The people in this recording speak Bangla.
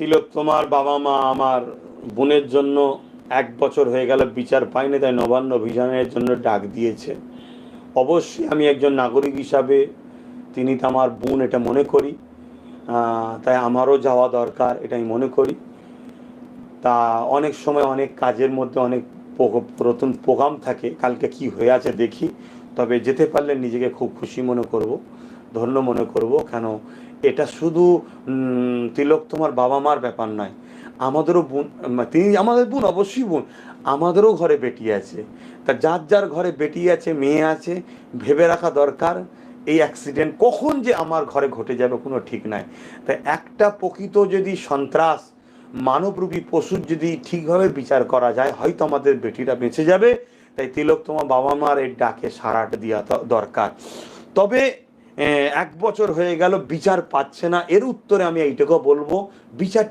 তিলক, তোমার বাবা মা আমার বোনের জন্য 1 বছর হয়ে গেল বিচার পায়নি, তাই নবান্ন অভিযানের জন্য ডাক দিয়েছে। অবশ্যই আমি একজন নাগরিক হিসাবে তিনি তো আমার বোন, এটা মনে করি। তাই আমারও যাওয়া দরকার, এটা আমি মনে করি। তা অনেক সময় অনেক কাজের মধ্যে অনেক নতুন প্রোগ্রাম থাকে, কালকে কি হয়ে আছে দেখি। তবে যেতে পারলে নিজেকে খুব খুশি মনে করব, ধন্য মনে করব। কেন, এটা শুধু তিলক তোমার বাবা মার ব্যাপার নয়, আমাদেরও বোন। তিনি আমাদের বোন, অবশ্যই বোন। আমাদেরও ঘরে বেটি আছে। তা যার যার ঘরে বেটি আছে, মেয়ে আছে, ভেবে রাখা দরকার এই অ্যাক্সিডেন্ট কখন যে আমার ঘরে ঘটে যাবে কোনো ঠিক নাই। তাই একটা প্রকৃত যদি সন্ত্রাস মানবরূপী পশুর যদি ঠিকভাবে বিচার করা যায়, হয়তো আমাদের বেটিটা বেঁচে যাবে। তাই তিলক তোমার বাবা মার এই ডাকে সাড়াটা দেওয়া দরকার। তবে 1 বছর হয়ে গেল বিচার পাচ্ছে না, এর উত্তরে আমি এইটুকু বলবো, বিচারটা